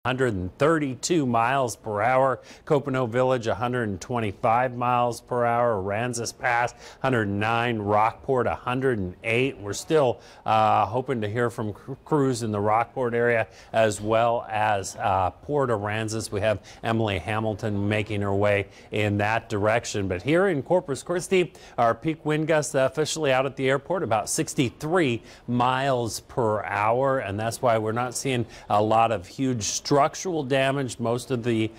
132 miles per hour. Copano Village, 125 miles per hour. Aransas Pass, 109. Rockport, 108. We're still hoping to hear from crews in the Rockport area as well as Port Aransas. We have Emily Hamilton making her way in that direction. But here in Corpus Christi, our peak wind gusts officially out at the airport about 63 miles per hour. And that's why we're not seeing a lot of huge structural damage. Most of the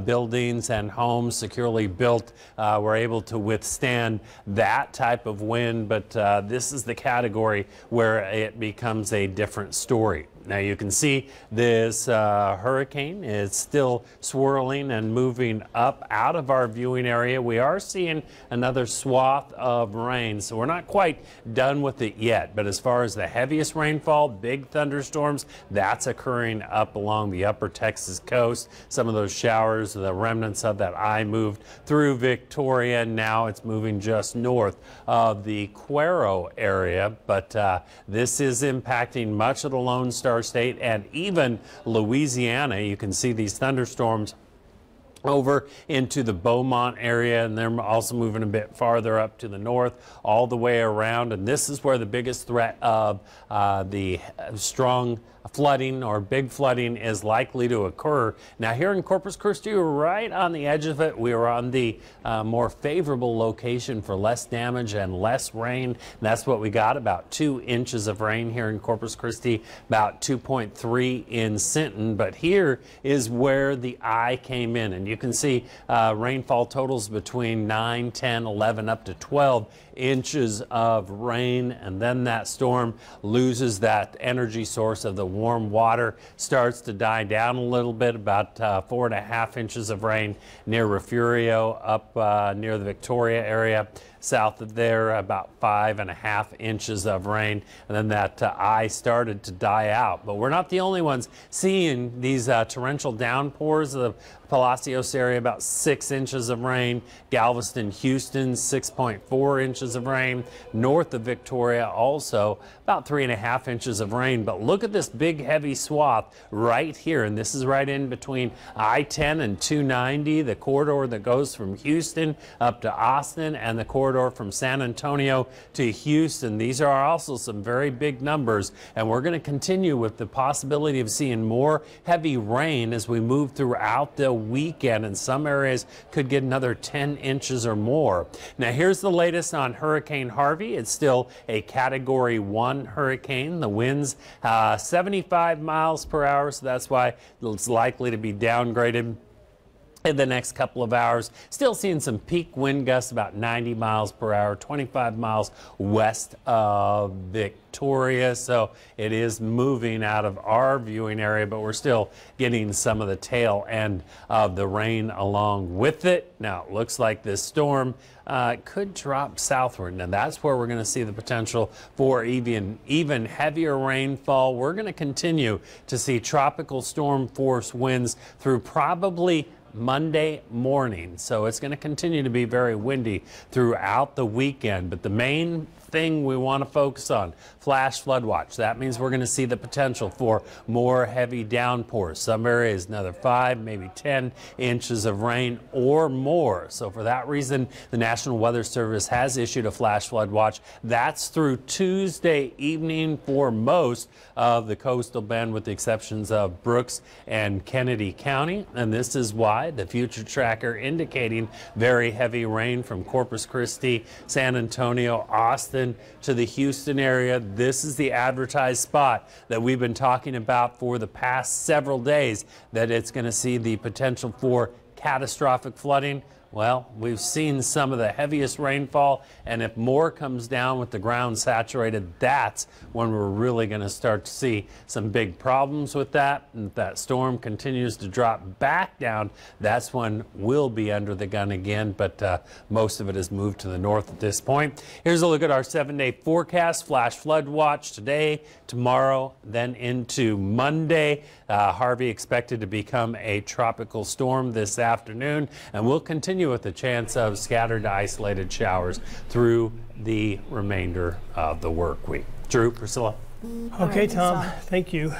buildings and homes securely built were able to withstand that type of wind, but this is the category where it becomes a different story. Now you can see this hurricane is still swirling and moving up out of our viewing area. We are seeing another swath of rain, so we're not quite done with it yet. But as far as the heaviest rainfall, big thunderstorms, that's occurring up along the upper Texas coast. Some of those showers, the remnants of that eye moved through Victoria. Now it's moving just north of the Cuero area, but this is impacting much of the Lone Star State and even Louisiana. You can see these thunderstorms over into the Beaumont area, and they're also moving a bit farther up to the north all the way around, and this is where the biggest threat of the strong flooding or big flooding is likely to occur. Now here in Corpus Christi, we're right on the edge of it. We are on the more favorable location for less damage and less rain. And that's what we got, about 2 inches of rain here in Corpus Christi, about 2.3 in Sinton. But here is where the eye came in, and you can see rainfall totals between 9, 10, 11, up to 12 inches of rain, and then that storm loses that energy source of the warm water, starts to die down a little bit, about 4.5 inches of rain near Refugio, up near the Victoria area. South of there, about 5.5 inches of rain, and then that eye started to die out. But we're not the only ones seeing these torrential downpours. The Palacios area, about 6 inches of rain. Galveston, Houston, 6.4 inches of rain. North of Victoria, also about 3.5 inches of rain. But look at this big, heavy swath right here, and this is right in between I-10 and 290, the corridor that goes from Houston up to Austin, and the corridor from San Antonio to Houston. These are also some very big numbers, and we're going to continue with the possibility of seeing more heavy rain as we move throughout the weekend, and some areas could get another 10 inches or more. Now here's the latest on Hurricane Harvey. It's still a Category 1 hurricane. The winds 75 miles per hour, so that's why it's likely to be downgraded in the next couple of hours. Still seeing some peak wind gusts about 90 miles per hour, 25 miles west of Victoria. So it is moving out of our viewing area, but we're still getting some of the tail end of the rain along with it. Now it looks like this storm could drop southward. Now that's where we're going to see the potential for even heavier rainfall. We're going to continue to see tropical storm force winds through probably Monday morning. So it's going to continue to be very windy throughout the weekend. But the main thing we want to focus on, flash flood watch. That means we're going to see the potential for more heavy downpours. Some areas another 5, maybe 10 inches of rain or more. So for that reason, the National Weather Service has issued a flash flood watch. That's through Tuesday evening for most of the coastal bend, with the exceptions of Brooks and Kennedy County. And this is why the future tracker indicating very heavy rain from Corpus Christi, San Antonio, Austin to the Houston area. This is the advertised spot that we've been talking about for the past several days, that it's going to see the potential for catastrophic flooding. Well, we've seen some of the heaviest rainfall, and if more comes down with the ground saturated, that's when we're really going to start to see some big problems with that. And if that storm continues to drop back down, that's when we'll be under the gun again, but most of it has moved to the north at this point. Here's a look at our 7-day forecast. Flash flood watch today, tomorrow, then into Monday. Harvey expected to become a tropical storm this afternoon, and we'll continue with the chance of scattered isolated showers through the remainder of the work week. Drew, Priscilla. Okay, Tom, thank you.